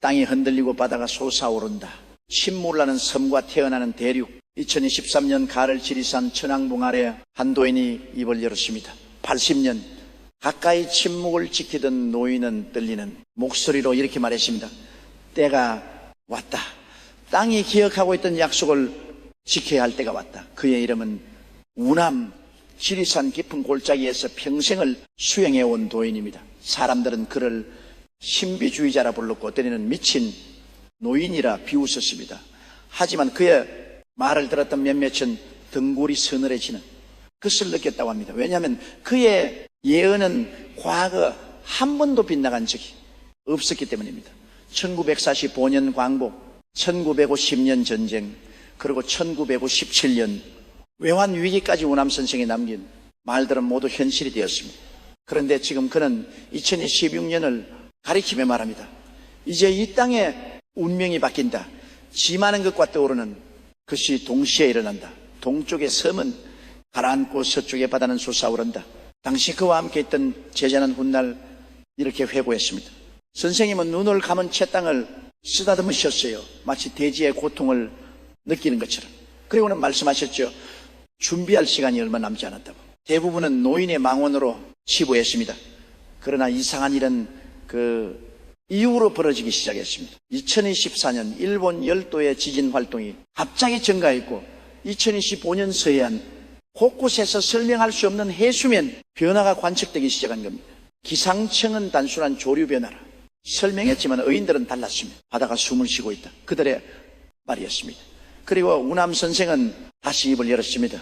땅이 흔들리고 바다가 솟아오른다. 침몰나는 섬과 태어나는 대륙. 2023년 가을 지리산 천왕봉 아래 한 노인이 입을 열었습니다. 80년 가까이 침묵을 지키던 노인은 떨리는 목소리로 이렇게 말했습니다. 때가 왔다. 땅이 기억하고 있던 약속을 지켜야 할 때가 왔다. 그의 이름은 우남 지리산 깊은 골짜기에서 평생을 수행해온 도인입니다. 사람들은 그를 신비주의자라 불렀고 때리는 미친 노인이라 비웃었습니다. 하지만 그의 말을 들었던 몇몇은 등골이 서늘해지는 그것을 느꼈다고 합니다. 왜냐하면 그의 예언은 과거 한 번도 빗나간 적이 없었기 때문입니다. 1945년 광복, 1950년 전쟁, 그리고 1957년 외환 위기까지 우남 선생이 남긴 말들은 모두 현실이 되었습니다. 그런데 지금 그는 2016년을 가리키며 말합니다. 이제 이 땅의 운명이 바뀐다. 지많은 것과 떠오르는 것이 동시에 일어난다. 동쪽의 섬은 가라앉고 서쪽의 바다는 솟아오른다. 당시 그와 함께 있던 제자는 훗날 이렇게 회고했습니다. 선생님은 눈을 감은 채 땅을 쓰다듬으셨어요. 마치 돼지의 고통을 느끼는 것처럼. 그리고는 말씀하셨죠. 준비할 시간이 얼마 남지 않았다고. 대부분은 노인의 망언으로 치부했습니다. 그러나 이상한 일은 그 이후로 벌어지기 시작했습니다. 2024년 일본 열도의 지진 활동이 갑자기 증가했고 2025년 서해안 곳곳에서 설명할 수 없는 해수면 변화가 관측되기 시작한 겁니다. 기상청은 단순한 조류 변화라 설명했지만 의인들은 달랐습니다. 바다가 숨을 쉬고 있다. 그들의 말이었습니다. 그리고 우남 선생은 다시 입을 열었습니다.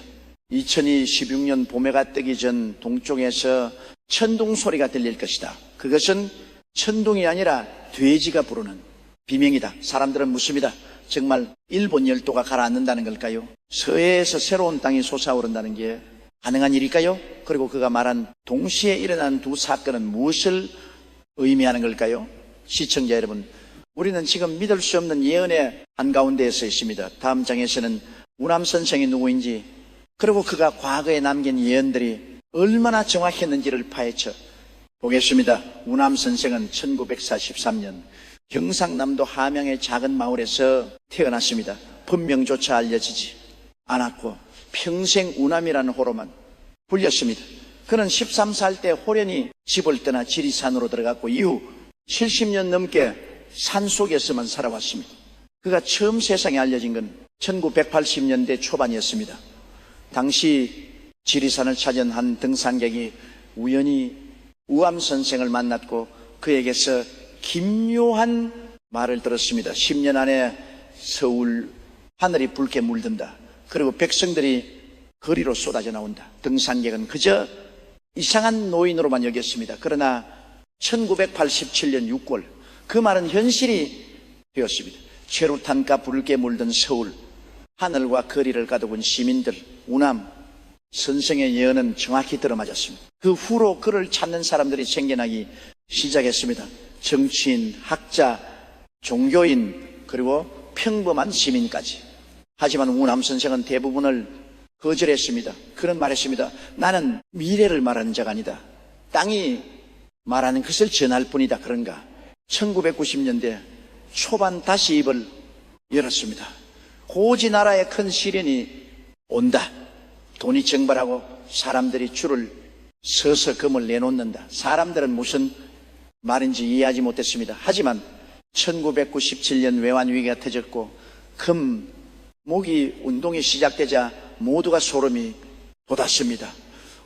2016년 봄해가 뜨기 전 동쪽에서 천둥 소리가 들릴 것이다. 그것은 천둥이 아니라 돼지가 부르는 비명이다. 사람들은 묻습니다. 정말 일본 열도가 가라앉는다는 걸까요? 서해에서 새로운 땅이 솟아오른다는 게 가능한 일일까요? 그리고 그가 말한 동시에 일어난 두 사건은 무엇을 의미하는 걸까요? 시청자 여러분, 우리는 지금 믿을 수 없는 예언의 한가운데에 서 있습니다. 다음 장에서는 우남 선생이 누구인지, 그리고 그가 과거에 남긴 예언들이 얼마나 정확했는지를 파헤쳐 보겠습니다. 우남 선생은 1943년 경상남도 함양의 작은 마을에서 태어났습니다. 본명조차 알려지지 않았고 평생 우남이라는 호로만 불렸습니다. 그는 13살 때 호련히 집을 떠나 지리산으로 들어갔고 이후 70년 넘게 산속에서만 살아왔습니다. 그가 처음 세상에 알려진 건 1980년대 초반이었습니다. 당시 지리산을 찾은 한 등산객이 우연히 우암 선생을 만났고 그에게서 기묘한 말을 들었습니다. 10년 안에 서울 하늘이 붉게 물든다. 그리고 백성들이 거리로 쏟아져 나온다. 등산객은 그저 이상한 노인으로만 여겼습니다. 그러나 1987년 6월 그 말은 현실이 되었습니다. 최루탄가 붉게 물든 서울, 하늘과 거리를 가두고 시민들, 우남 선생의 예언은 정확히 들어맞았습니다. 그 후로 그를 찾는 사람들이 생겨나기 시작했습니다. 정치인, 학자, 종교인, 그리고 평범한 시민까지. 하지만 우남 선생은 대부분을 거절했습니다. 그런 말했습니다. 나는 미래를 말하는 자가 아니다. 땅이 말하는 것을 전할 뿐이다. 그런가? 1990년대 초반 다시 입을 열었습니다. 고지 나라의 큰 시련이 온다. 돈이 증발하고 사람들이 줄을 서서 금을 내놓는다. 사람들은 무슨 말인지 이해하지 못했습니다. 하지만 1997년 외환위기가 터졌고 금, 모기 운동이 시작되자 모두가 소름이 돋았습니다.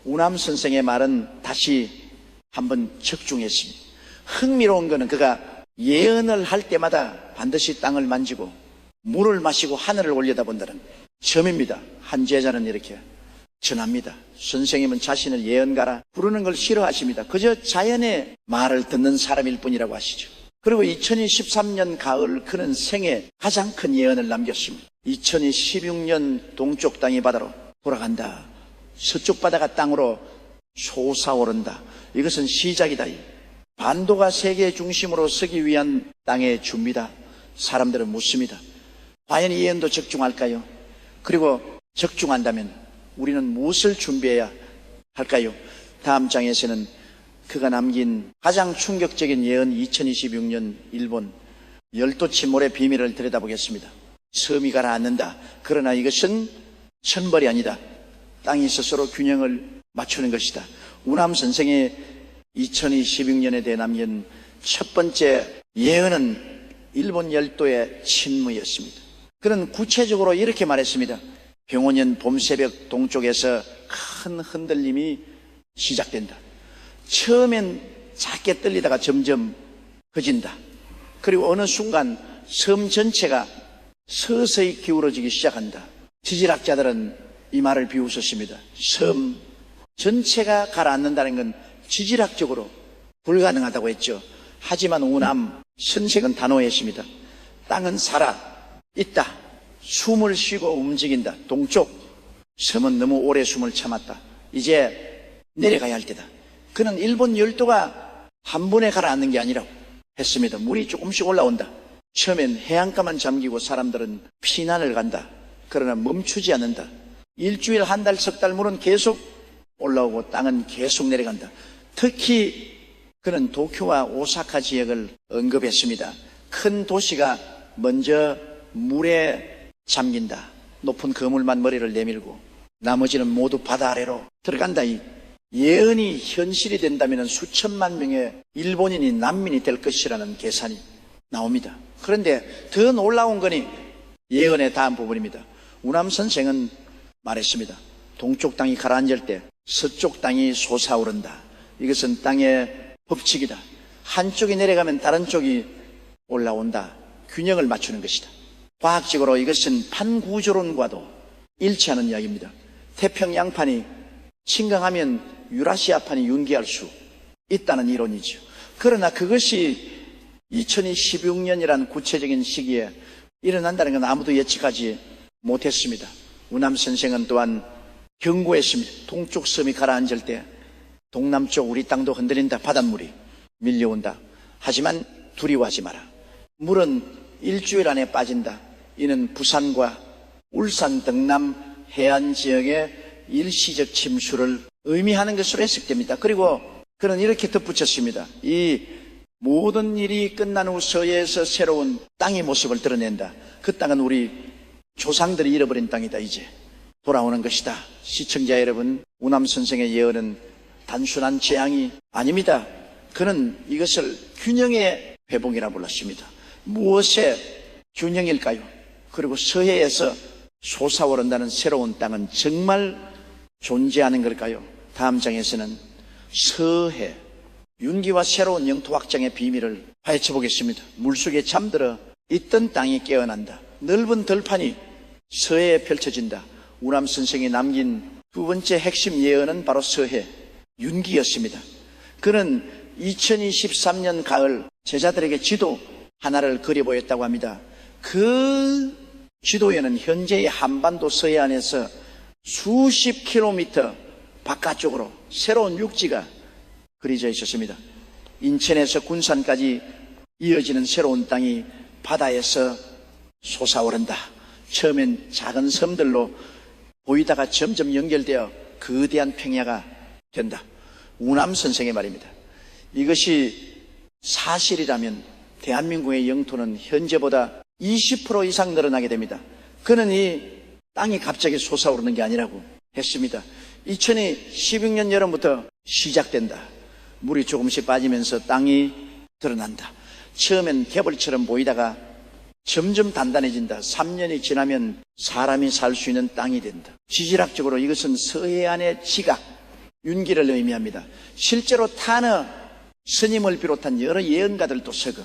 우남 선생의 말은 다시 한번 적중했습니다. 흥미로운 것은 그가 예언을 할 때마다 반드시 땅을 만지고 물을 마시고 하늘을 올려다본다는 점입니다. 한 제자는 이렇게 전합니다. 선생님은 자신을 예언가라 부르는 걸 싫어하십니다. 그저 자연의 말을 듣는 사람일 뿐이라고 하시죠. 그리고 2013년 가을 그는 생애 가장 큰 예언을 남겼습니다. 2016년 동쪽 땅이 바다로 돌아간다. 서쪽 바다가 땅으로 솟아오른다. 이것은 시작이다. 반도가 세계의 중심으로 서기 위한 땅의 준비다. 사람들은 묻습니다. 과연 이 예언도 적중할까요? 그리고 적중한다면 우리는 무엇을 준비해야 할까요? 다음 장에서는 그가 남긴 가장 충격적인 예언 2026년 일본 열도 침몰의 비밀을 들여다보겠습니다. 섬이 가라앉는다. 그러나 이것은 천벌이 아니다. 땅이 스스로 균형을 맞추는 것이다. 우남 선생의 2026년에 대해 남긴 첫 번째 예언은 일본 열도의 침무였습니다. 그는 구체적으로 이렇게 말했습니다. 병원년 봄새벽 동쪽에서 큰 흔들림이 시작된다. 처음엔 작게 떨리다가 점점 커진다. 그리고 어느 순간 섬 전체가 서서히 기울어지기 시작한다. 지질학자들은 이 말을 비웃었습니다. 섬 전체가 가라앉는다는 건 지질학적으로 불가능하다고 했죠. 하지만 우남 선생은 단호했습니다. 땅은 살아 있다. 숨을 쉬고 움직인다. 동쪽 섬은 너무 오래 숨을 참았다. 이제 내려가야 할 때다. 그는 일본 열도가 한 번에 가라앉는 게 아니라고 했습니다. 물이 조금씩 올라온다. 처음엔 해안가만 잠기고 사람들은 피난을 간다. 그러나 멈추지 않는다. 일주일, 한 달, 석 달 물은 계속 올라오고 땅은 계속 내려간다. 특히 그는 도쿄와 오사카 지역을 언급했습니다. 큰 도시가 먼저 물에 잠긴다. 높은 거물만 머리를 내밀고 나머지는 모두 바다 아래로 들어간다. 이 예언이 현실이 된다면 수천만 명의 일본인이 난민이 될 것이라는 계산이 나옵니다. 그런데 더 놀라운 거니 예언의 다음 부분입니다. 우남 선생은 말했습니다. 동쪽 땅이 가라앉을 때 서쪽 땅이 솟아오른다. 이것은 땅의 법칙이다. 한쪽이 내려가면 다른 쪽이 올라온다. 균형을 맞추는 것이다. 과학적으로 이것은 판구조론과도 일치하는 이야기입니다. 태평양판이 침강하면 유라시아판이 융기할 수 있다는 이론이죠. 그러나 그것이 2016년이라는 구체적인 시기에 일어난다는 건 아무도 예측하지 못했습니다. 우남 선생은 또한 경고했습니다. 동쪽 섬이 가라앉을 때 동남쪽 우리 땅도 흔들린다. 바닷물이 밀려온다. 하지만 두려워하지 마라. 물은 일주일 안에 빠진다. 이는 부산과 울산 등남 해안 지역의 일시적 침수를 의미하는 것으로 해석됩니다. 그리고 그는 이렇게 덧붙였습니다. 이 모든 일이 끝난 후 서해에서 새로운 땅의 모습을 드러낸다. 그 땅은 우리 조상들이 잃어버린 땅이다. 이제 돌아오는 것이다. 시청자 여러분, 우남 선생의 예언은 단순한 재앙이 아닙니다. 그는 이것을 균형의 회복이라 불렀습니다. 무엇의 균형일까요? 그리고 서해에서 솟아오른다는 새로운 땅은 정말 존재하는 걸까요? 다음 장에서는 서해, 윤기와 새로운 영토 확장의 비밀을 파헤쳐 보겠습니다. 물속에 잠들어 있던 땅이 깨어난다. 넓은 들판이 서해에 펼쳐진다. 우남 선생이 남긴 두 번째 핵심 예언은 바로 서해, 윤기였습니다. 그는 2023년 가을 제자들에게 지도 하나를 그려보였다고 합니다. 그 지도에는 현재의 한반도 서해안에서 수십 킬로미터 바깥쪽으로 새로운 육지가 그려져 있었습니다. 인천에서 군산까지 이어지는 새로운 땅이 바다에서 솟아오른다. 처음엔 작은 섬들로 보이다가 점점 연결되어 거대한 평야가 된다. 우남 선생의 말입니다. 이것이 사실이라면 대한민국의 영토는 현재보다 20% 이상 늘어나게 됩니다. 그는 이 땅이 갑자기 솟아오르는 게 아니라고 했습니다. 2016년 여름부터 시작된다. 물이 조금씩 빠지면서 땅이 드러난다. 처음엔 개벌처럼 보이다가 점점 단단해진다. 3년이 지나면 사람이 살 수 있는 땅이 된다. 지질학적으로 이것은 서해안의 지각, 윤기를 의미합니다. 실제로 타너 스님을 비롯한 여러 예언가들도 서거,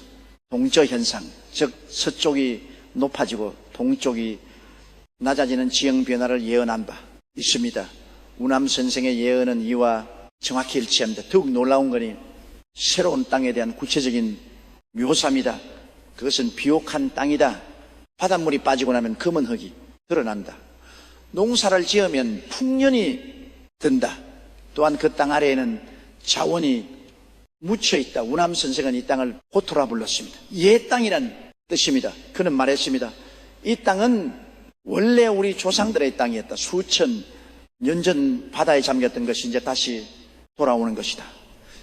동저현상, 즉 서쪽이 높아지고 동쪽이 낮아지는 지형 변화를 예언한 바 있습니다. 우남 선생의 예언은 이와 정확히 일치합니다. 더욱 놀라운 거니 새로운 땅에 대한 구체적인 묘사입니다. 그것은 비옥한 땅이다. 바닷물이 빠지고 나면 검은 흙이 드러난다. 농사를 지으면 풍년이 든다. 또한 그 땅 아래에는 자원이 묻혀있다. 우남 선생은 이 땅을 호토라 불렀습니다. 예 땅이란 뜻입니다. 그는 말했습니다. 이 땅은 원래 우리 조상들의 땅이었다. 수천 년 전 바다에 잠겼던 것이 이제 다시 돌아오는 것이다.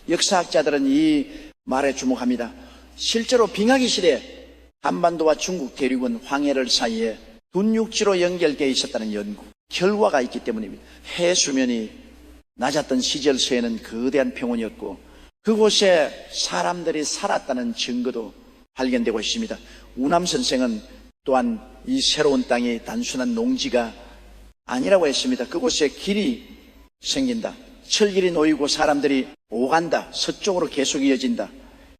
역사학자들은 이 말에 주목합니다. 실제로 빙하기 시대 한반도와 중국 대륙은 황해를 사이에 둔육지로 연결되어 있었다는 연구 결과가 있기 때문입니다. 해수면이 낮았던 시절서에는 거대한 평원이었고 그곳에 사람들이 살았다는 증거도 발견되고 있습니다. 우남 선생은 또한 이 새로운 땅이 단순한 농지가 아니라고 했습니다. 그곳에 길이 생긴다. 철길이 놓이고 사람들이 오간다. 서쪽으로 계속 이어진다.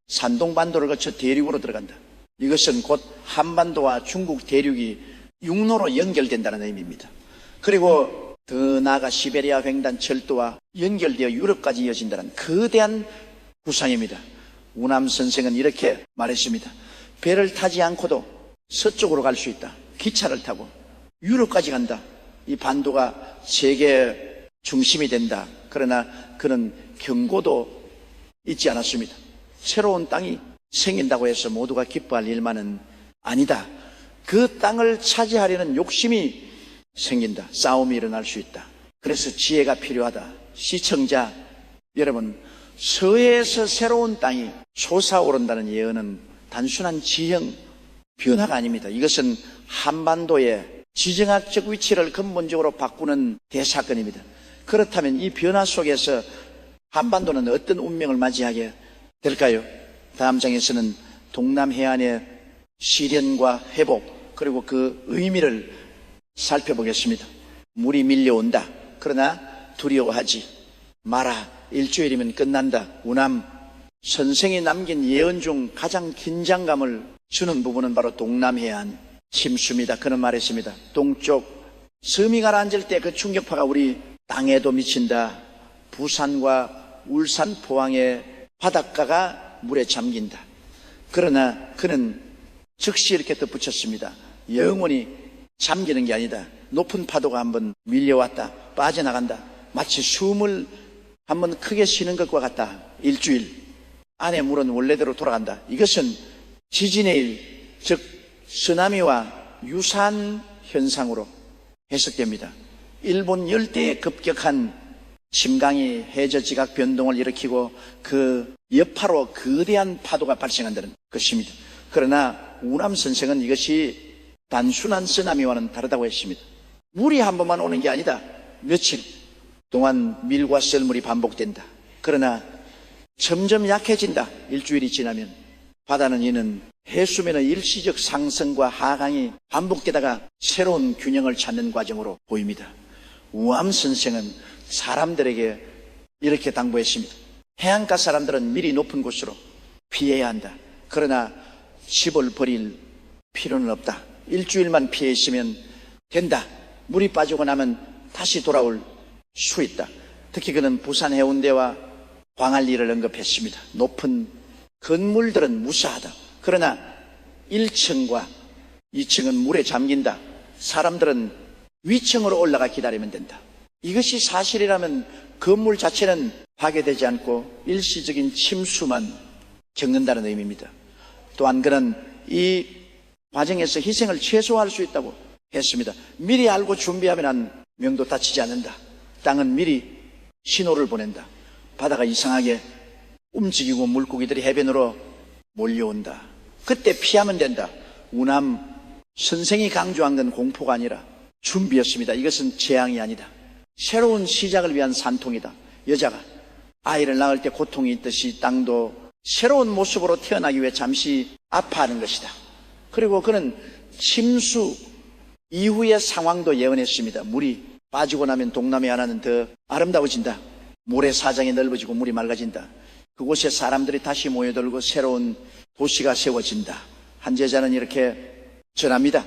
산동반도를 거쳐 대륙으로 들어간다. 이것은 곧 한반도와 중국 대륙이 육로로 연결된다는 의미입니다. 그리고 더 나아가 시베리아 횡단 철도와 연결되어 유럽까지 이어진다는 거대한 구상입니다. 우남 선생은 이렇게 말했습니다. 배를 타지 않고도 서쪽으로 갈 수 있다. 기차를 타고 유럽까지 간다. 이 반도가 세계 중심이 된다. 그러나 그는 경고도 잊지 않았습니다. 새로운 땅이 생긴다고 해서 모두가 기뻐할 일만은 아니다. 그 땅을 차지하려는 욕심이 생긴다. 싸움이 일어날 수 있다. 그래서 지혜가 필요하다. 시청자 여러분, 서해에서 새로운 땅이 솟아오른다는 예언은 단순한 지형 변화가 아닙니다. 이것은 한반도의 지정학적 위치를 근본적으로 바꾸는 대사건입니다. 그렇다면 이 변화 속에서 한반도는 어떤 운명을 맞이하게 될까요? 다음 장에서는 동남해안의 시련과 회복 그리고 그 의미를 살펴보겠습니다. 물이 밀려온다. 그러나 두려워하지 마라. 일주일이면 끝난다. 우남 선생이 남긴 예언 중 가장 긴장감을 주는 부분은 바로 동남해안 침수입니다. 그는 말했습니다. 동쪽 섬이 가라앉을 때 그 충격파가 우리 땅에도 미친다. 부산과 울산 포항의 바닷가가 물에 잠긴다. 그러나 그는 즉시 이렇게 덧붙였습니다. 영원히 잠기는 게 아니다. 높은 파도가 한번 밀려왔다. 빠져나간다. 마치 숨을 한번 크게 쉬는 것과 같다. 일주일 안에 물은 원래대로 돌아간다. 이것은 지진의 일, 즉 쓰나미와 유사한 현상으로 해석됩니다. 일본 열대의 급격한 심강이 해저 지각 변동을 일으키고 그 여파로 거대한 파도가 발생한다는 것입니다. 그러나 우남 선생은 이것이 단순한 쓰나미와는 다르다고 했습니다. 물이 한 번만 오는 게 아니다. 며칠 동안 밀과 썰물이 반복된다. 그러나 점점 약해진다. 일주일이 지나면 바다는 이는 해수면의 일시적 상승과 하강이 반복되다가 새로운 균형을 찾는 과정으로 보입니다. 우암 선생은 사람들에게 이렇게 당부했습니다. 해안가 사람들은 미리 높은 곳으로 피해야 한다. 그러나 집을 버릴 필요는 없다. 일주일만 피해 있으면 된다. 물이 빠지고 나면 다시 돌아올 수 있다. 특히 그는 부산 해운대와 광안리를 언급했습니다. 높은 건물들은 무사하다. 그러나 1층과 2층은 물에 잠긴다. 사람들은 위층으로 올라가 기다리면 된다. 이것이 사실이라면 건물 자체는 파괴되지 않고 일시적인 침수만 겪는다는 의미입니다. 또한 그는 이 과정에서 희생을 최소화할 수 있다고 했습니다. 미리 알고 준비하면 한 명도 다치지 않는다. 땅은 미리 신호를 보낸다. 바다가 이상하게 움직이고 물고기들이 해변으로 몰려온다. 그때 피하면 된다. 우남 선생이 강조한 건 공포가 아니라 준비였습니다. 이것은 재앙이 아니다. 새로운 시작을 위한 산통이다. 여자가 아이를 낳을 때 고통이 있듯이 땅도 새로운 모습으로 태어나기 위해 잠시 아파하는 것이다. 그리고 그는 침수 이후의 상황도 예언했습니다. 물이 빠지고 나면 동남해안은 더 아름다워진다. 모래사장이 넓어지고 물이 맑아진다. 그곳에 사람들이 다시 모여들고 새로운 도시가 세워진다. 한 제자는 이렇게 전합니다.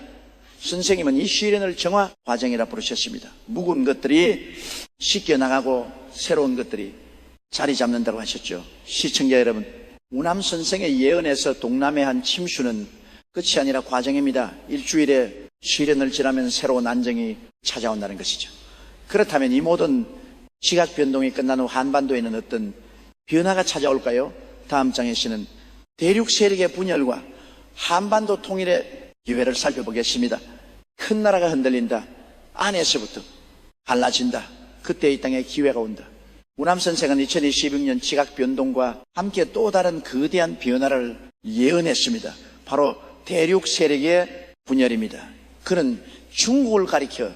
선생님은 이 시련을 정화 과정이라 부르셨습니다. 묵은 것들이 씻겨나가고 새로운 것들이 자리 잡는다고 하셨죠. 시청자 여러분, 우남 선생의 예언에서 동남해안 침수는 끝이 아니라 과정입니다. 일주일의 시련을 지나면 새로운 안정이 찾아온다는 것이죠. 그렇다면 이 모든 지각 변동이 끝난 후 한반도에는 어떤 변화가 찾아올까요? 다음 장에서는 대륙 세력의 분열과 한반도 통일의 기회를 살펴보겠습니다. 큰 나라가 흔들린다. 안에서부터 갈라진다. 그때 이 땅에 기회가 온다. 우남 선생은 2026년 지각 변동과 함께 또 다른 거대한 변화를 예언했습니다. 바로 대륙 세력의 분열입니다. 그는 중국을 가리켜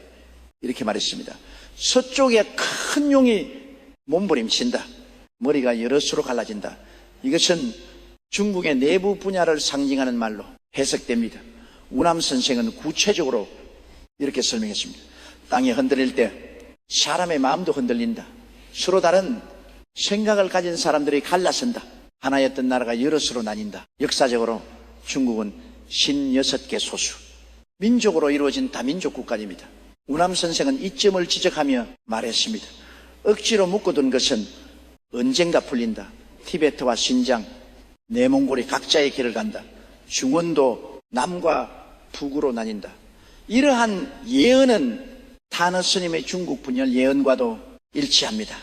이렇게 말했습니다. 서쪽에 큰 용이 몸부림친다. 머리가 여러 수로 갈라진다. 이것은 중국의 내부 분야를 상징하는 말로 해석됩니다. 우남 선생은 구체적으로 이렇게 설명했습니다. 땅이 흔들릴 때 사람의 마음도 흔들린다. 서로 다른 생각을 가진 사람들이 갈라선다. 하나였던 나라가 여러 수로 나뉜다. 역사적으로 중국은 56개 소수, 민족으로 이루어진 다민족 국가입니다. 우남 선생은 이점을 지적하며 말했습니다. 억지로 묶어둔 것은 언젠가 풀린다. 티베트와 신장, 내몽골이 각자의 길을 간다. 중원도 남과 북으로 나뉜다. 이러한 예언은 타너 스님의 중국 분열 예언과도 일치합니다.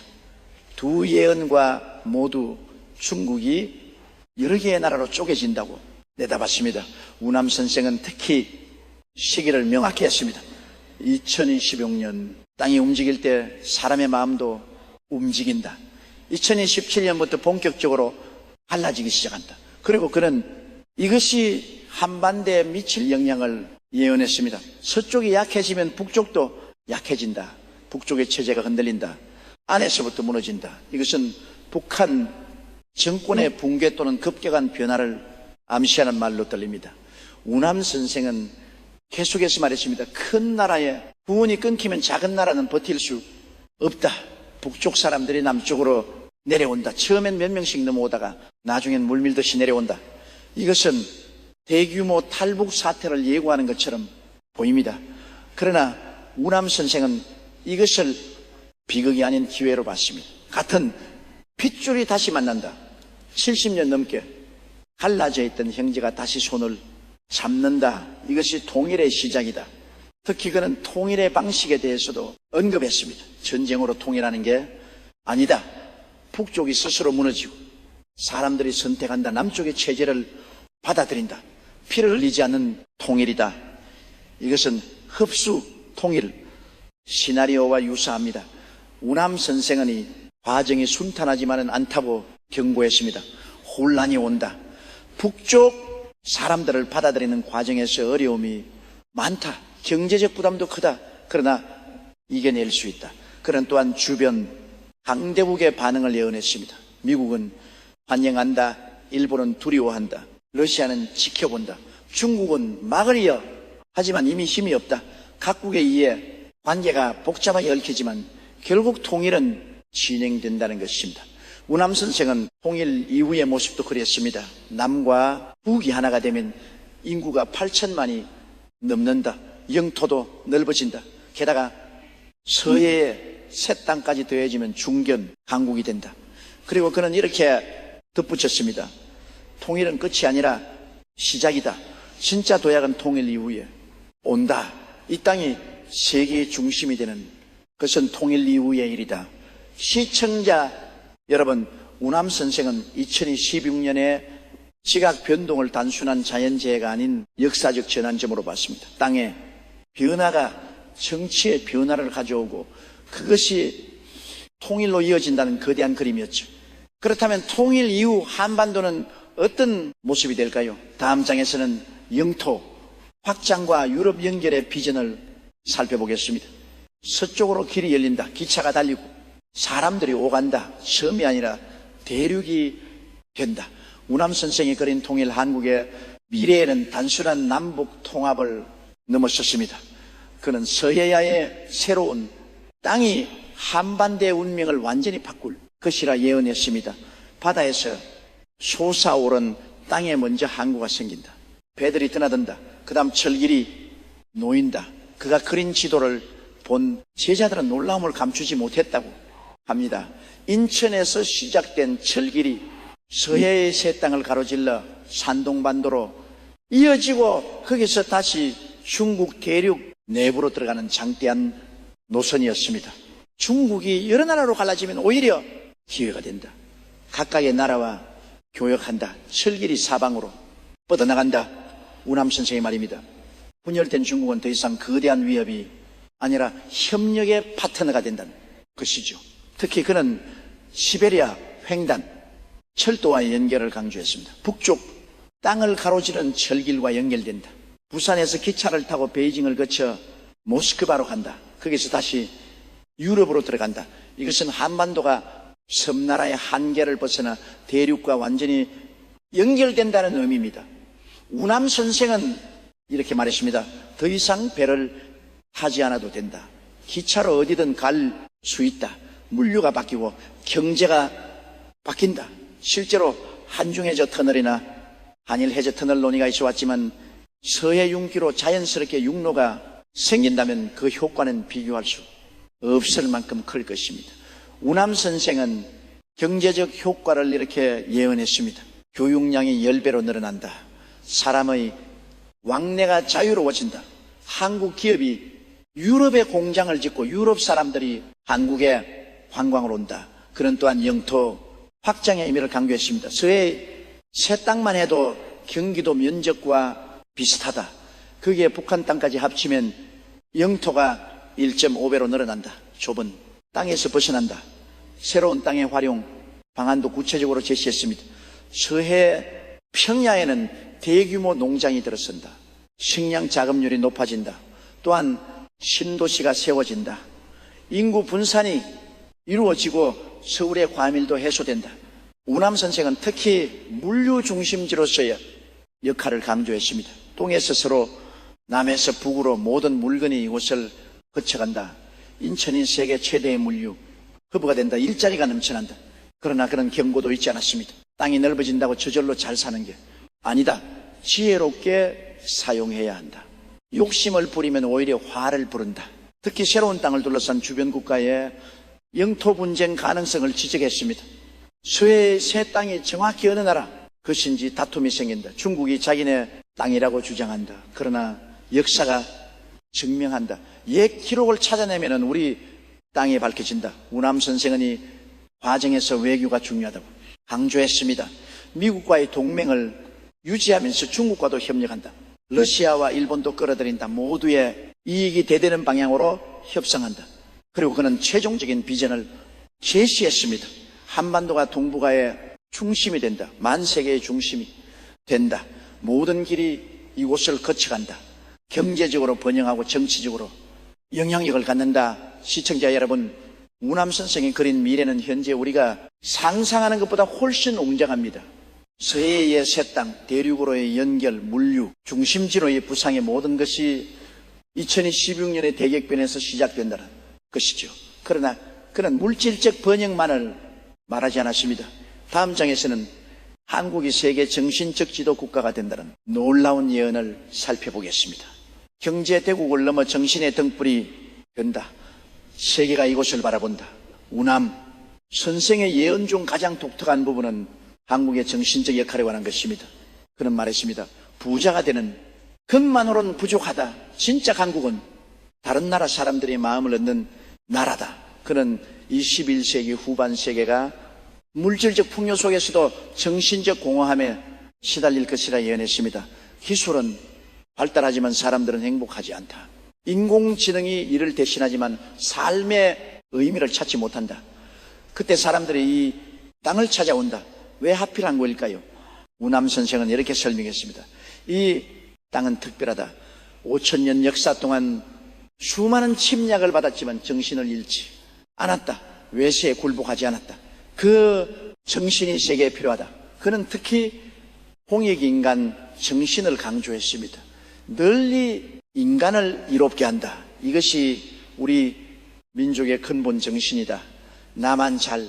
두 예언과 모두 중국이 여러 개의 나라로 쪼개진다고 내다봤습니다. 우남 선생은 특히 시기를 명확히 했습니다. 2026년 땅이 움직일 때 사람의 마음도 움직인다. 2027년부터 본격적으로 갈라지기 시작한다. 그리고 그는 이것이 한반도에 미칠 영향을 예언했습니다. 서쪽이 약해지면 북쪽도 약해진다. 북쪽의 체제가 흔들린다. 안에서부터 무너진다. 이것은 북한 정권의 붕괴 또는 급격한 변화를 암시하는 말로 들립니다. 우남 선생은 계속해서 말했습니다. 큰 나라에 구원이 끊기면 작은 나라는 버틸 수 없다. 북쪽 사람들이 남쪽으로 내려온다. 처음엔 몇 명씩 넘어오다가 나중엔 물밀듯이 내려온다. 이것은 대규모 탈북 사태를 예고하는 것처럼 보입니다. 그러나 우남 선생은 이것을 비극이 아닌 기회로 봤습니다. 같은 핏줄이 다시 만난다. 70년 넘게 갈라져 있던 형제가 다시 손을 잡는다. 이것이 통일의 시작이다. 특히 그는 통일의 방식에 대해서도 언급했습니다. 전쟁으로 통일하는 게 아니다. 북쪽이 스스로 무너지고 사람들이 선택한다. 남쪽의 체제를 받아들인다. 피를 흘리지 않는 통일이다. 이것은 흡수 통일 시나리오와 유사합니다. 우남 선생은 이 과정이 순탄하지만은 않다고 경고했습니다. 혼란이 온다. 북쪽 사람들을 받아들이는 과정에서 어려움이 많다. 경제적 부담도 크다. 그러나 이겨낼 수 있다. 그는 또한 주변 강대국의 반응을 예언했습니다. 미국은 환영한다. 일본은 두려워한다. 러시아는 지켜본다. 중국은 막으려 하지만 이미 힘이 없다. 각국에 의해 관계가 복잡하게 얽히지만 결국 통일은 진행된다는 것입니다. 우남 선생은 통일 이후의 모습도 그랬습니다. 남과 북이 하나가 되면 인구가 8천만이 넘는다. 영토도 넓어진다. 게다가 서해의 새 땅까지 더해지면 중견 강국이 된다. 그리고 그는 이렇게 덧붙였습니다. 통일은 끝이 아니라 시작이다. 진짜 도약은 통일 이후에 온다. 이 땅이 세계의 중심이 되는 그것은 통일 이후의 일이다. 시청자 여러분, 우남 선생은 2016년에 지각 변동을 단순한 자연재해가 아닌 역사적 전환점으로 봤습니다. 땅에 변화가 정치의 변화를 가져오고 그것이 통일로 이어진다는 거대한 그림이었죠. 그렇다면 통일 이후 한반도는 어떤 모습이 될까요? 다음 장에서는 영토 확장과 유럽 연결의 비전을 살펴보겠습니다. 서쪽으로 길이 열린다. 기차가 달리고 사람들이 오간다. 섬이 아니라 대륙이 된다. 우남 선생이 그린 통일 한국의 미래에는 단순한 남북 통합을 넘어섰습니다. 그는 서해야의 새로운 땅이 한반도의 운명을 완전히 바꿀 것이라 예언했습니다. 바다에서 솟아오른 땅에 먼저 항구가 생긴다. 배들이 드나든다. 그 다음 철길이 놓인다. 그가 그린 지도를 본 제자들은 놀라움을 감추지 못했다고 합니다. 인천에서 시작된 철길이 서해의 새 땅을 가로질러 산동반도로 이어지고 거기서 다시 중국 대륙 내부로 들어가는 장대한 노선이었습니다. 중국이 여러 나라로 갈라지면 오히려 기회가 된다. 각각의 나라와 교역한다. 철길이 사방으로 뻗어나간다. 우남 선생의 말입니다. 분열된 중국은 더 이상 거대한 위협이 아니라 협력의 파트너가 된다는 것이죠. 특히 그는 시베리아 횡단 철도와의 연결을 강조했습니다. 북쪽 땅을 가로지른 철길과 연결된다. 부산에서 기차를 타고 베이징을 거쳐 모스크바로 간다. 거기서 다시 유럽으로 들어간다. 이것은 한반도가 섬나라의 한계를 벗어나 대륙과 완전히 연결된다는 의미입니다. 우남 선생은 이렇게 말했습니다. 더 이상 배를 타지 않아도 된다. 기차로 어디든 갈 수 있다. 물류가 바뀌고 경제가 바뀐다. 실제로 한중해저 터널이나 한일 해저 터널 논의가 있어 왔지만 서해 융기로 자연스럽게 육로가 생긴다면 그 효과는 비교할 수 없을 만큼 클 것입니다. 우남 선생은 경제적 효과를 이렇게 예언했습니다. 교육량이 10배로 늘어난다. 사람의 왕래가 자유로워진다. 한국 기업이 유럽에 공장을 짓고 유럽 사람들이 한국에 관광을 온다. 그는 또한 영토 확장의 의미를 강조했습니다. 서해 새 땅만 해도 경기도 면적과 비슷하다. 거기에 북한 땅까지 합치면 영토가 1.5배로 늘어난다. 좁은 땅에서 벗어난다. 새로운 땅의 활용 방안도 구체적으로 제시했습니다. 서해 평야에는 대규모 농장이 들어선다. 식량 자급률이 높아진다. 또한 신도시가 세워진다. 인구 분산이 이루어지고 서울의 과밀도 해소된다. 우남 선생은 특히 물류 중심지로서의 역할을 강조했습니다. 동에서 서로 남에서 북으로 모든 물건이 이곳을 거쳐간다. 인천이 세계 최대의 물류 허브가 된다. 일자리가 넘쳐난다. 그러나 그런 경고도 있지 않았습니다. 땅이 넓어진다고 저절로 잘 사는 게 아니다. 지혜롭게 사용해야 한다. 욕심을 부리면 오히려 화를 부른다. 특히 새로운 땅을 둘러싼 주변 국가의 영토 분쟁 가능성을 지적했습니다. 서해의 새 땅이 정확히 어느 나라 것인지 다툼이 생긴다. 중국이 자기네 땅이라고 주장한다. 그러나 역사가 증명한다. 옛 기록을 찾아내면 우리 땅이 밝혀진다. 우남 선생은 이 과정에서 외교가 중요하다고 강조했습니다. 미국과의 동맹을 유지하면서 중국과도 협력한다. 러시아와 일본도 끌어들인다. 모두의 이익이 대되는 방향으로 협상한다. 그리고 그는 최종적인 비전을 제시했습니다. 한반도가 동북아의 중심이 된다. 만세계의 중심이 된다. 모든 길이 이곳을 거쳐간다. 경제적으로 번영하고 정치적으로 영향력을 갖는다. 시청자 여러분, 우남 선생이 그린 미래는 현재 우리가 상상하는 것보다 훨씬 웅장합니다. 서해의 새 땅, 대륙으로의 연결, 물류, 중심지로의 부상의 모든 것이 2016년의 대격변에서 시작된다는 것이죠. 그러나 그는 물질적 번영만을 말하지 않았습니다. 다음 장에서는 한국이 세계 정신적 지도 국가가 된다는 놀라운 예언을 살펴보겠습니다. 경제 대국을 넘어 정신의 등불이 된다. 세계가 이곳을 바라본다. 우남 선생의 예언 중 가장 독특한 부분은 한국의 정신적 역할에 관한 것입니다. 그는 말했습니다. 부자가 되는 것만으로는 부족하다. 진짜 한국은 다른 나라 사람들의 마음을 얻는 나라다. 그는 21세기 후반 세계가 물질적 풍요 속에서도 정신적 공허함에 시달릴 것이라 예언했습니다. 기술은 발달하지만 사람들은 행복하지 않다. 인공지능이 이를 대신하지만 삶의 의미를 찾지 못한다. 그때 사람들이 이 땅을 찾아온다. 왜 하필한 거일까요? 우남 선생은 이렇게 설명했습니다. 이 땅은 특별하다. 5,000년 역사 동안 수많은 침략을 받았지만 정신을 잃지 않았다. 외세에 굴복하지 않았다. 그 정신이 세계에 필요하다. 그는 특히 홍익인간 정신을 강조했습니다. 널리 인간을 이롭게 한다. 이것이 우리 민족의 근본 정신이다. 나만 잘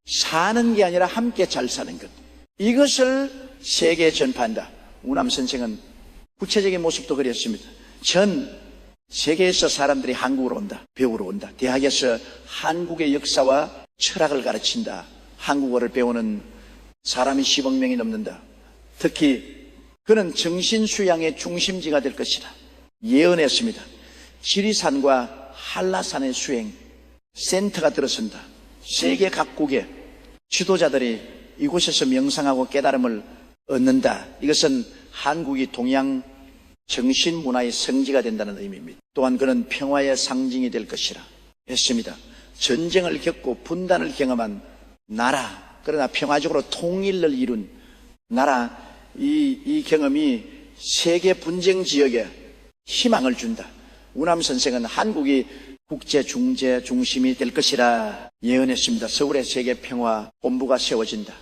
사는 게 아니라 함께 잘 사는 것. 이것을 세계에 전파한다. 우남 선생은 구체적인 모습도 그렸습니다. 전 세계에서 사람들이 한국으로 온다. 배우러 온다. 대학에서 한국의 역사와 철학을 가르친다. 한국어를 배우는 사람이 10억 명이 넘는다. 특히 그는 정신수양의 중심지가 될 것이다. 예언했습니다. 지리산과 한라산의 수행 센터가 들어선다. 세계 각국의 지도자들이 이곳에서 명상하고 깨달음을 얻는다. 이것은 한국이 동양 정신문화의 성지가 된다는 의미입니다. 또한 그는 평화의 상징이 될 것이라 했습니다. 전쟁을 겪고 분단을 경험한 나라, 그러나 평화적으로 통일을 이룬 나라, 이 경험이 세계 분쟁 지역에 희망을 준다. 우남 선생은 한국이 국제 중재 중심이 될 것이라 예언했습니다. 서울의 세계 평화 본부가 세워진다.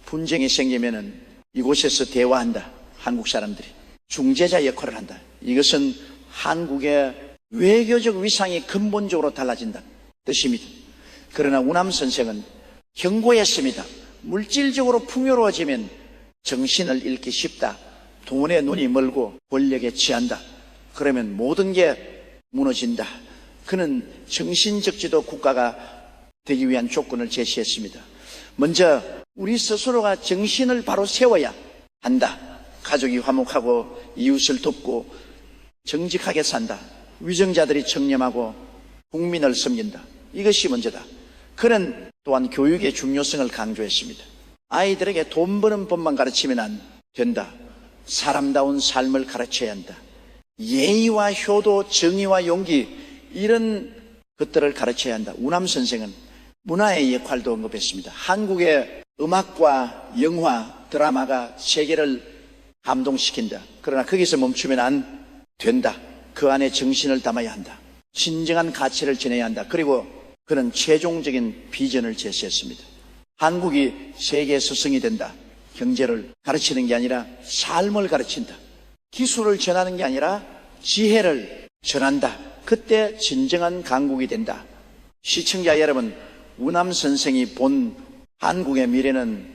분쟁이 생기면은 이곳에서 대화한다. 한국 사람들이 중재자 역할을 한다. 이것은 한국의 외교적 위상이 근본적으로 달라진다 뜻입니다. 그러나 우남 선생은 경고했습니다. 물질적으로 풍요로워지면 정신을 잃기 쉽다. 돈에 눈이 멀고 권력에 취한다. 그러면 모든 게 무너진다. 그는 정신적 지도 국가가 되기 위한 조건을 제시했습니다. 먼저 우리 스스로가 정신을 바로 세워야 한다. 가족이 화목하고 이웃을 돕고 정직하게 산다. 위정자들이 청렴하고 국민을 섬긴다. 이것이 먼저다. 그는 또한 교육의 중요성을 강조했습니다. 아이들에게 돈 버는 법만 가르치면 안 된다. 사람다운 삶을 가르쳐야 한다. 예의와 효도, 정의와 용기, 이런 것들을 가르쳐야 한다. 우남 선생은 문화의 역할도 언급했습니다. 한국의 음악과 영화, 드라마가 세계를 감동시킨다. 그러나 거기서 멈추면 안 된다. 그 안에 정신을 담아야 한다. 진정한 가치를 전해야 한다. 그리고 그는 최종적인 비전을 제시했습니다. 한국이 세계 스승이 된다. 경제를 가르치는 게 아니라 삶을 가르친다. 기술을 전하는 게 아니라 지혜를 전한다. 그때 진정한 강국이 된다. 시청자 여러분, 우남 선생이 본 한국의 미래는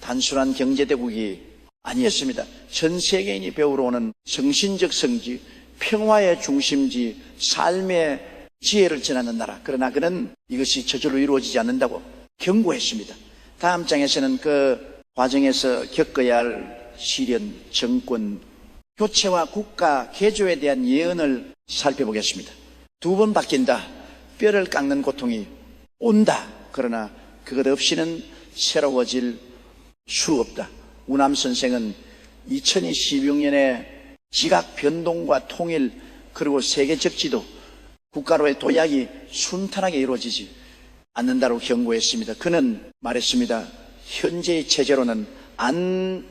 단순한 경제대국이 아니었습니다. 전 세계인이 배우러 오는 정신적 성지, 평화의 중심지, 삶의 지혜를 전하는 나라. 그러나 그는 이것이 저절로 이루어지지 않는다고 경고했습니다. 다음 장에서는 그 과정에서 겪어야 할 시련, 정권, 교체와 국가 개조에 대한 예언을 살펴보겠습니다. 두 번 바뀐다. 뼈를 깎는 고통이 온다. 그러나 그것 없이는 새로워질 수 없다. 우남 선생은 2016년에 지각 변동과 통일 그리고 세계적 지도, 국가로의 도약이 순탄하게 이루어지지 않는다고 경고했습니다. 그는 말했습니다. 현재의 체제로는 안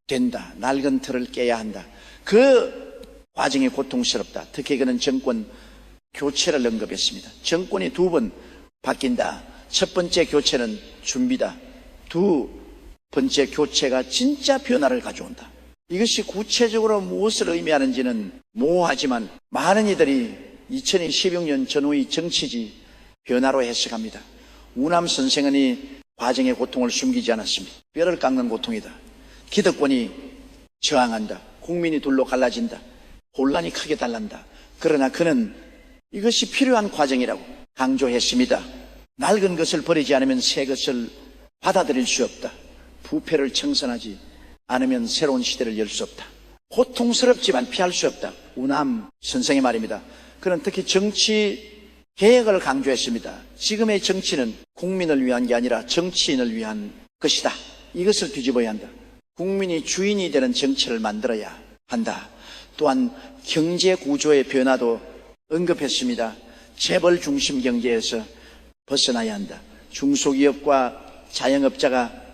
된다. 낡은 틀을 깨야 한다. 그 과정이 고통스럽다. 특히 그는 정권 교체를 언급했습니다. 정권이 두 번 바뀐다. 첫 번째 교체는 준비다. 두 번째 교체가 진짜 변화를 가져온다. 이것이 구체적으로 무엇을 의미하는지는 모호하지만 많은 이들이 2016년 전후의 정치지 변화로 해석합니다. 우남 선생은 이 과정의 고통을 숨기지 않았습니다. 뼈를 깎는 고통이다. 기득권이 저항한다. 국민이 둘로 갈라진다. 혼란이 크게 달난다. 그러나 그는 이것이 필요한 과정이라고 강조했습니다. 낡은 것을 버리지 않으면 새 것을 받아들일 수 없다. 부패를 청산하지 않으면 새로운 시대를 열 수 없다. 고통스럽지만 피할 수 없다. 우남 선생의 말입니다. 그는 특히 정치 개혁을 강조했습니다. 지금의 정치는 국민을 위한 게 아니라 정치인을 위한 것이다. 이것을 뒤집어야 한다. 국민이 주인이 되는 정치를 만들어야 한다. 또한 경제 구조의 변화도 언급했습니다. 재벌 중심 경제에서 벗어나야 한다. 중소기업과 자영업자가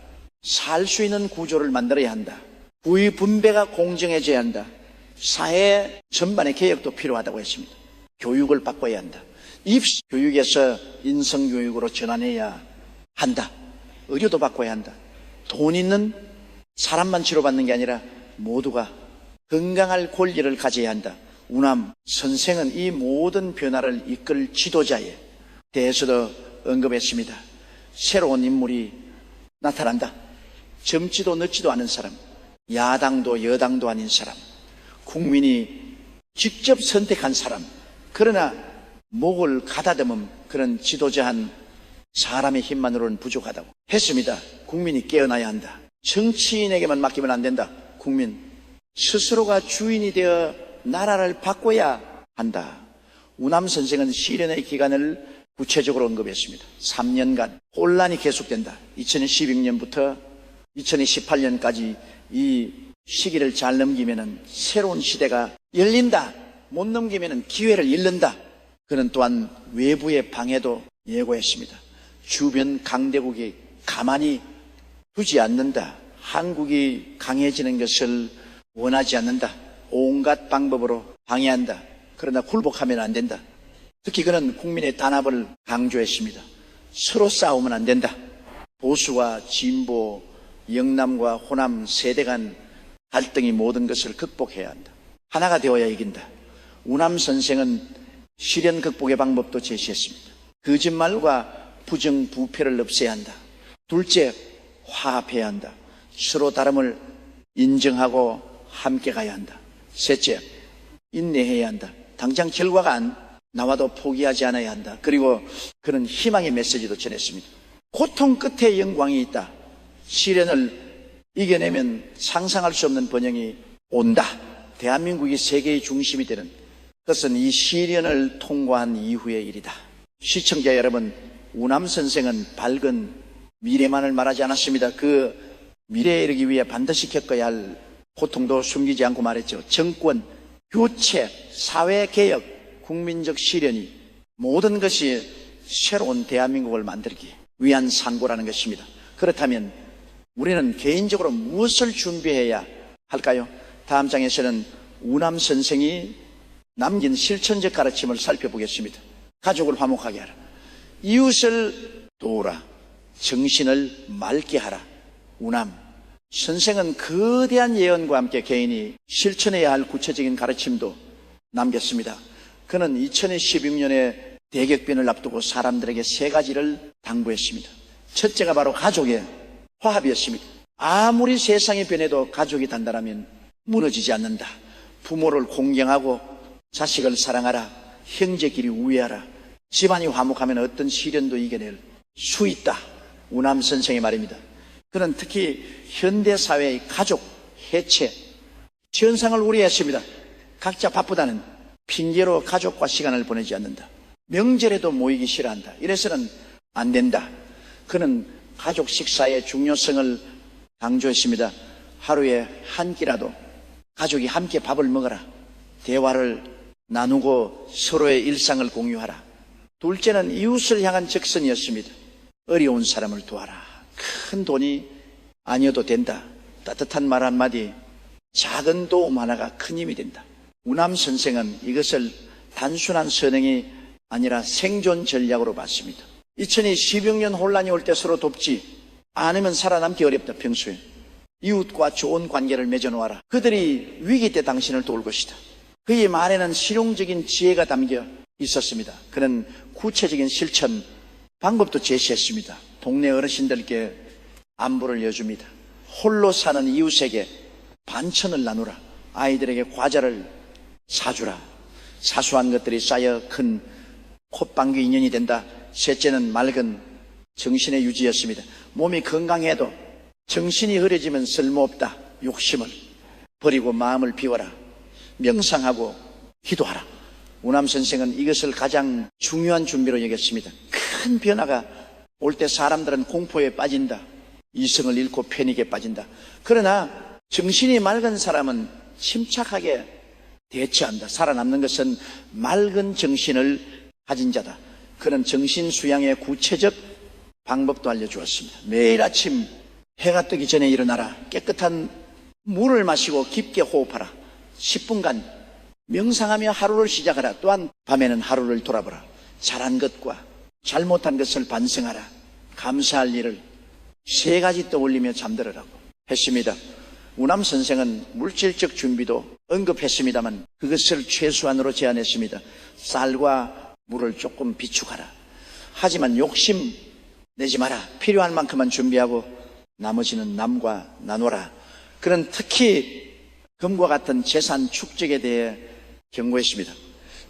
살 수 있는 구조를 만들어야 한다. 부의 분배가 공정해져야 한다. 사회 전반의 개혁도 필요하다고 했습니다. 교육을 바꿔야 한다. 입시 교육에서 인성교육으로 전환해야 한다. 의료도 바꿔야 한다. 돈 있는 사람만 치료받는 게 아니라 모두가 건강할 권리를 가져야 한다. 우남 선생은 이 모든 변화를 이끌 지도자에 대해서도 언급했습니다. 새로운 인물이 나타난다. 젊지도 늦지도 않은 사람, 야당도 여당도 아닌 사람, 국민이 직접 선택한 사람, 그러나 목을 가다듬은 그런 지도자한 사람의 힘만으로는 부족하다고 했습니다. 국민이 깨어나야 한다. 정치인에게만 맡기면 안 된다. 국민 스스로가 주인이 되어 나라를 바꿔야 한다. 우남 선생은 시련의 기간을 구체적으로 언급했습니다. 3년간 혼란이 계속된다. 2016년부터 2018년까지 이 시기를 잘 넘기면 새로운 시대가 열린다. 못 넘기면 기회를 잃는다. 그는 또한 외부의 방해도 예고했습니다. 주변 강대국이 가만히 두지 않는다. 한국이 강해지는 것을 원하지 않는다. 온갖 방법으로 방해한다. 그러나 굴복하면 안 된다. 특히 그는 국민의 단합을 강조했습니다. 서로 싸우면 안 된다. 보수와 진보, 영남과 호남 세대 간 갈등이 모든 것을 극복해야 한다. 하나가 되어야 이긴다. 우남 선생은 시련 극복의 방법도 제시했습니다. 거짓말과 부정, 부패를 없애야 한다. 둘째, 화합해야 한다. 서로 다름을 인정하고 함께 가야 한다. 셋째, 인내해야 한다. 당장 결과가 안 나와도 포기하지 않아야 한다. 그리고 그는 희망의 메시지도 전했습니다. 고통 끝에 영광이 있다. 시련을 이겨내면 상상할 수 없는 번영이 온다. 대한민국이 세계의 중심이 되는 그것은 이 시련을 통과한 이후의 일이다. 시청자 여러분, 우남 선생은 밝은 미래만을 말하지 않았습니다. 그 미래에 이르기 위해 반드시 겪어야 할 고통도 숨기지 않고 말했죠. 정권, 교체, 사회개혁, 국민적 실현이 모든 것이 새로운 대한민국을 만들기 위한 산고라는 것입니다. 그렇다면 우리는 개인적으로 무엇을 준비해야 할까요? 다음 장에서는 우남 선생이 남긴 실천적 가르침을 살펴보겠습니다. 가족을 화목하게 하라. 이웃을 도우라. 정신을 맑게 하라. 우남 선생은 거대한 예언과 함께 개인이 실천해야 할 구체적인 가르침도 남겼습니다. 그는 2016년에 대격변을 앞두고 사람들에게 세 가지를 당부했습니다. 첫째가 바로 가족의 화합이었습니다. 아무리 세상이 변해도 가족이 단단하면 무너지지 않는다. 부모를 공경하고 자식을 사랑하라. 형제끼리 우애하라. 집안이 화목하면 어떤 시련도 이겨낼 수 있다. 우남 선생의 말입니다. 그는 특히 현대사회의 가족 해체 현상을 우려했습니다. 각자 바쁘다는 핑계로 가족과 시간을 보내지 않는다. 명절에도 모이기 싫어한다. 이래서는 안 된다. 그는 가족 식사의 중요성을 강조했습니다. 하루에 한 끼라도 가족이 함께 밥을 먹어라. 대화를 나누고 서로의 일상을 공유하라. 둘째는 이웃을 향한 적선이었습니다. 어려운 사람을 도와라. 큰 돈이 아니어도 된다. 따뜻한 말 한마디, 작은 도움 하나가 큰 힘이 된다. 우남 선생은 이것을 단순한 선행이 아니라 생존 전략으로 봤습니다. 2020년 혼란이 올 때 서로 돕지 않으면 살아남기 어렵다. 평소에 이웃과 좋은 관계를 맺어놓아라. 그들이 위기 때 당신을 도울 것이다. 그의 말에는 실용적인 지혜가 담겨 있었습니다. 그는 구체적인 실천 방법도 제시했습니다. 동네 어르신들께 안부를 여줍니다. 홀로 사는 이웃에게 반찬을 나누라. 아이들에게 과자를 사주라. 사소한 것들이 쌓여 큰 콧방귀 인연이 된다. 셋째는 맑은 정신의 유지였습니다. 몸이 건강해도 정신이 흐려지면 쓸모없다. 욕심을 버리고 마음을 비워라. 명상하고 기도하라. 우남 선생은 이것을 가장 중요한 준비로 여겼습니다. 큰 변화가 올 때 사람들은 공포에 빠진다. 이성을 잃고 패닉에 빠진다. 그러나 정신이 맑은 사람은 침착하게 대처한다. 살아남는 것은 맑은 정신을 가진 자다. 그는 정신 수양의 구체적 방법도 알려주었습니다. 매일 아침 해가 뜨기 전에 일어나라. 깨끗한 물을 마시고 깊게 호흡하라. 10분간 명상하며 하루를 시작하라. 또한 밤에는 하루를 돌아보라. 잘한 것과 잘못한 것을 반성하라. 감사할 일을 세 가지 떠올리며 잠들으라고 했습니다. 우남 선생은 물질적 준비도 언급했습니다만 그것을 최소한으로 제한했습니다. 쌀과 물을 조금 비축하라. 하지만 욕심 내지 마라. 필요한 만큼만 준비하고 나머지는 남과 나눠라. 그는 특히 금과 같은 재산 축적에 대해 경고했습니다.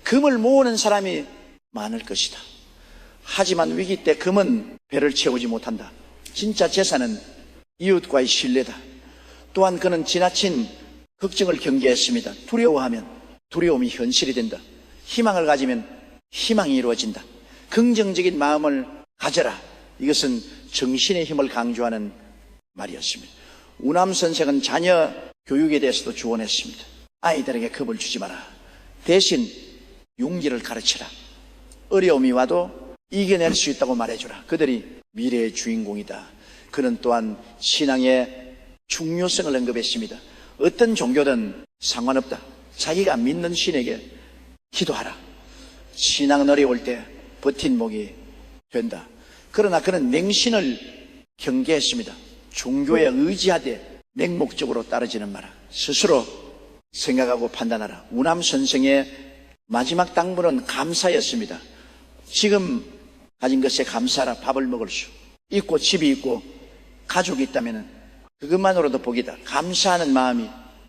금을 모으는 사람이 많을 것이다. 하지만 위기 때 금은 배를 채우지 못한다. 진짜 재산은 이웃과의 신뢰다. 또한 그는 지나친 걱정을 경계했습니다. 두려워하면 두려움이 현실이 된다. 희망을 가지면 희망이 이루어진다. 긍정적인 마음을 가져라. 이것은 정신의 힘을 강조하는 말이었습니다. 우남 선생은 자녀 교육에 대해서도 조언했습니다. 아이들에게 겁을 주지 마라. 대신 용기를 가르쳐라. 어려움이 와도 이겨낼 수 있다고 말해주라. 그들이 미래의 주인공이다. 그는 또한 신앙의 중요성을 언급했습니다. 어떤 종교든 상관없다. 자기가 믿는 신에게 기도하라. 신앙은 어려울 때 버팀목이 된다. 그러나 그는 맹신을 경계했습니다. 종교에 의지하되 맹목적으로 따르지는 마라. 스스로 생각하고 판단하라. 우남 선생의 마지막 당부는 감사였습니다. 지금 가진 것에 감사하라. 밥을 먹을 수 있고 집이 있고 가족이 있다면 그것만으로도 복이다. 감사하는 마음이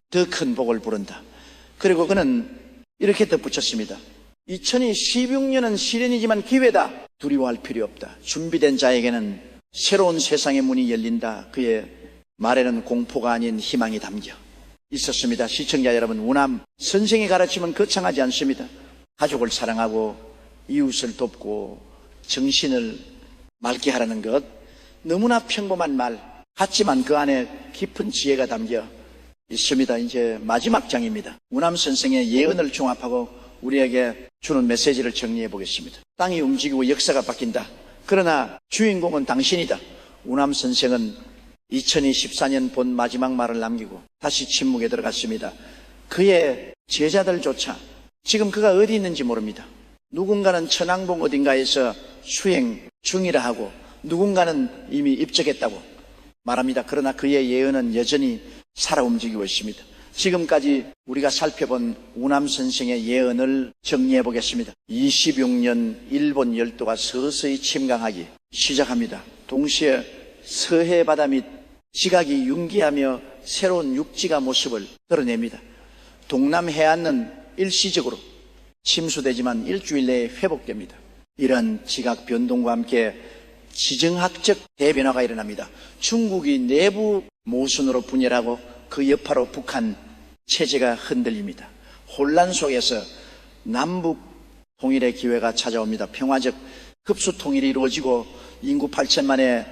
더 큰 복을 부른다. 그리고 그는 이렇게 덧붙였습니다. 2016년은 시련이지만 기회다. 두려워할 필요 없다. 준비된 자에게는 새로운 세상의 문이 열린다. 그의 말에는 공포가 아닌 희망이 담겨 있었습니다. 시청자 여러분, 우남 선생의 가르침은 거창하지 않습니다. 가족을 사랑하고 이웃을 돕고 정신을 맑게 하라는 것, 너무나 평범한 말 같지만 그 안에 깊은 지혜가 담겨 있습니다. 이제 마지막 장입니다. 우남 선생의 예언을 종합하고 우리에게 주는 메시지를 정리해 보겠습니다. 땅이 움직이고 역사가 바뀐다. 그러나 주인공은 당신이다. 우남 선생은 2014년 본 마지막 말을 남기고 다시 침묵에 들어갔습니다. 그의 제자들조차 지금 그가 어디 있는지 모릅니다. 누군가는 천왕봉 어딘가에서 수행 중이라 하고 누군가는 이미 입적했다고 말합니다. 그러나 그의 예언은 여전히 살아 움직이고 있습니다. 지금까지 우리가 살펴본 우남 선생의 예언을 정리해 보겠습니다. 26년 일본 열도가 서서히 침강하기 시작합니다. 동시에 서해 바다 및 지각이 융기하며 새로운 육지가 모습을 드러냅니다. 동남 해안은 일시적으로 침수되지만 일주일 내에 회복됩니다. 이런 지각 변동과 함께 지정학적 대변화가 일어납니다. 중국이 내부 모순으로 분열하고 그 여파로 북한 체제가 흔들립니다. 혼란 속에서 남북 통일의 기회가 찾아옵니다. 평화적 흡수 통일이 이루어지고 인구 8천만의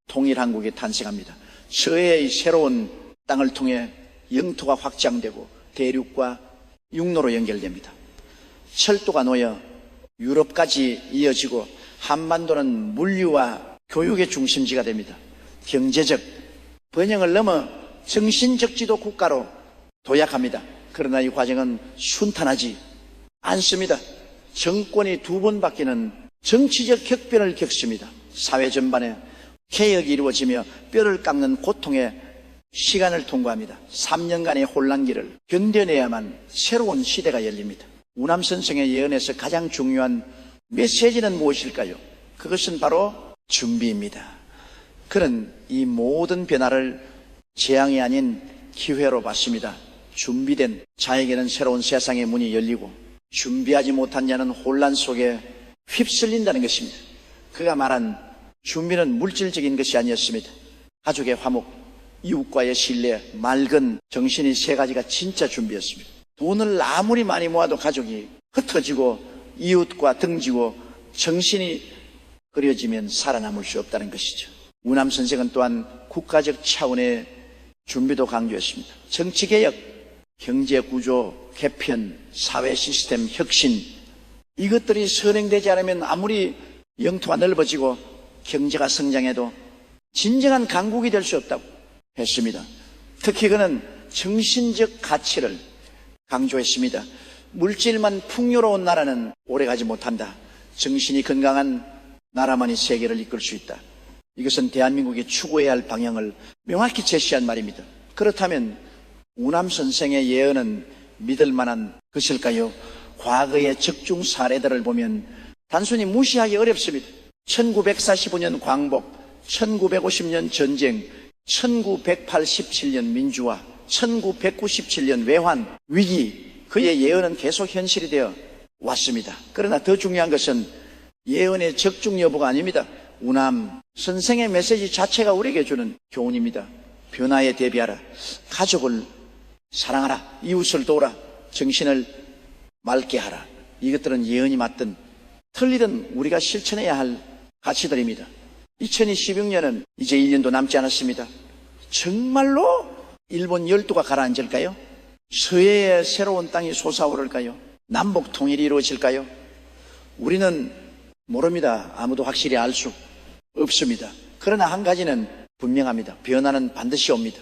통일한국이 탄생합니다. 서해의 새로운 땅을 통해 영토가 확장되고 대륙과 육로로 연결됩니다. 철도가 놓여 유럽까지 이어지고 한반도는 물류와 교육의 중심지가 됩니다. 경제적 번영을 넘어 정신적 지도 국가로 도약합니다. 그러나 이 과정은 순탄하지 않습니다. 정권이 두 번 바뀌는 정치적 격변을 겪습니다. 사회 전반에 개혁이 이루어지며 뼈를 깎는 고통의 시간을 통과합니다. 3년간의 혼란기를 견뎌내야만 새로운 시대가 열립니다. 우남 선생의 예언에서 가장 중요한 메시지는 무엇일까요? 그것은 바로 준비입니다. 그는 이 모든 변화를 재앙이 아닌 기회로 봤습니다. 준비된 자에게는 새로운 세상의 문이 열리고 준비하지 못한 자는 혼란 속에 휩쓸린다는 것입니다. 그가 말한 준비는 물질적인 것이 아니었습니다. 가족의 화목, 이웃과의 신뢰, 맑은 정신이 세 가지가 진짜 준비였습니다. 돈을 아무리 많이 모아도 가족이 흩어지고 이웃과 등지고 정신이 흐려지면 살아남을 수 없다는 것이죠. 우남 선생은 또한 국가적 차원의 준비도 강조했습니다. 정치개혁, 경제구조 개편, 사회 시스템 혁신, 이것들이 선행되지 않으면 아무리 영토가 넓어지고 경제가 성장해도 진정한 강국이 될 수 없다고 했습니다. 특히 그는 정신적 가치를 강조했습니다. 물질만 풍요로운 나라는 오래가지 못한다. 정신이 건강한 나라만이 세계를 이끌 수 있다. 이것은 대한민국이 추구해야 할 방향을 명확히 제시한 말입니다. 그렇다면 우남 선생의 예언은 믿을 만한 것일까요? 과거의 적중 사례들을 보면 단순히 무시하기 어렵습니다. 1945년 광복, 1950년 전쟁, 1987년 민주화, 1997년 외환, 위기, 그의 예언은 계속 현실이 되어 왔습니다. 그러나 더 중요한 것은 예언의 적중 여부가 아닙니다. 우남 선생의 메시지 자체가 우리에게 주는 교훈입니다. 변화에 대비하라. 가족을 사랑하라. 이웃을 도우라. 정신을 맑게 하라. 이것들은 예언이 맞든 틀리든 우리가 실천해야 할 가치들입니다. 2016년은 이제 1년도 남지 않았습니다. 정말로 일본 열도가 가라앉을까요? 서해의 새로운 땅이 솟아오를까요? 남북 통일이 이루어질까요? 우리는 모릅니다. 아무도 확실히 알 수 없습니다. 그러나 한 가지는 분명합니다. 변화는 반드시 옵니다.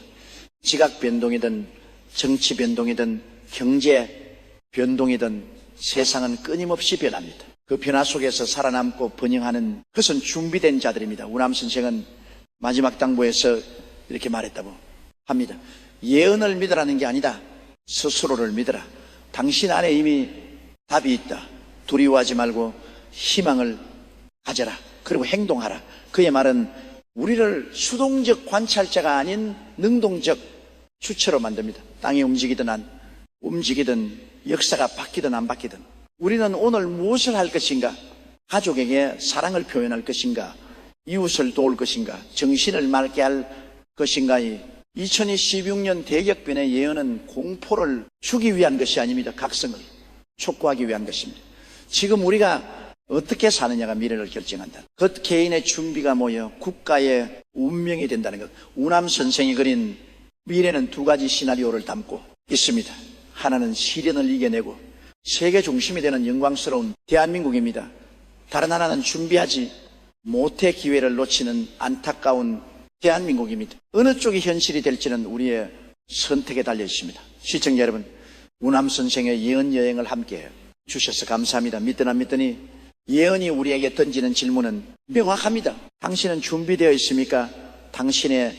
지각 변동이든 정치 변동이든 경제 변동이든 세상은 끊임없이 변합니다. 그 변화 속에서 살아남고 번영하는 그것은 준비된 자들입니다. 우남 선생은 마지막 당부에서 이렇게 말했다고 합니다. 예언을 믿으라는 게 아니다. 스스로를 믿어라. 당신 안에 이미 답이 있다. 두려워하지 말고 희망을 가져라. 그리고 행동하라. 그의 말은 우리를 수동적 관찰자가 아닌 능동적 주체로 만듭니다. 땅이 움직이든 역사가 바뀌든 안 바뀌든 우리는 오늘 무엇을 할 것인가? 가족에게 사랑을 표현할 것인가? 이웃을 도울 것인가? 정신을 맑게 할 것인가? 2016년 대격변의 예언은 공포를 주기 위한 것이 아닙니다. 각성을 촉구하기 위한 것입니다. 지금 우리가 어떻게 사느냐가 미래를 결정한다. 그 개인의 준비가 모여 국가의 운명이 된다는 것. 우남 선생이 그린 미래는 두 가지 시나리오를 담고 있습니다. 하나는 시련을 이겨내고 세계 중심이 되는 영광스러운 대한민국입니다. 다른 하나는 준비하지 못해 기회를 놓치는 안타까운 대한민국입니다. 어느 쪽이 현실이 될지는 우리의 선택에 달려 있습니다. 시청자 여러분, 우남 선생의 예언 여행을 함께 주셔서 감사합니다. 믿든 안 믿더니 예언이 우리에게 던지는 질문은 명확합니다. 당신은 준비되어 있습니까? 당신의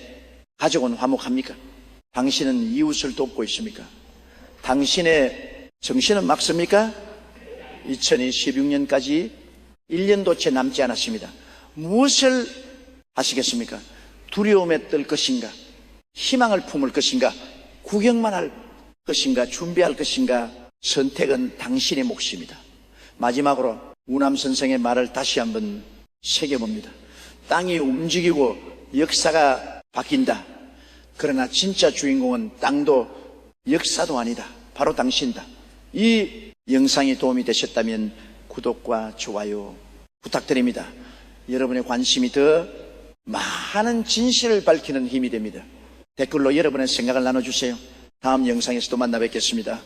가족은 화목합니까? 당신은 이웃을 돕고 있습니까? 당신의 정신은 맑습니까? 2026년까지 1년도 채 남지 않았습니다. 무엇을 하시겠습니까? 두려움에 떨 것인가? 희망을 품을 것인가? 구경만 할 것인가? 준비할 것인가? 선택은 당신의 몫입니다. 마지막으로 우남 선생의 말을 다시 한번 새겨봅니다. 땅이 움직이고 역사가 바뀐다. 그러나 진짜 주인공은 땅도 역사도 아니다. 바로 당신이다. 이 영상이 도움이 되셨다면 구독과 좋아요 부탁드립니다. 여러분의 관심이 더 많은 진실을 밝히는 힘이 됩니다. 댓글로 여러분의 생각을 나눠주세요. 다음 영상에서 또 만나 뵙겠습니다.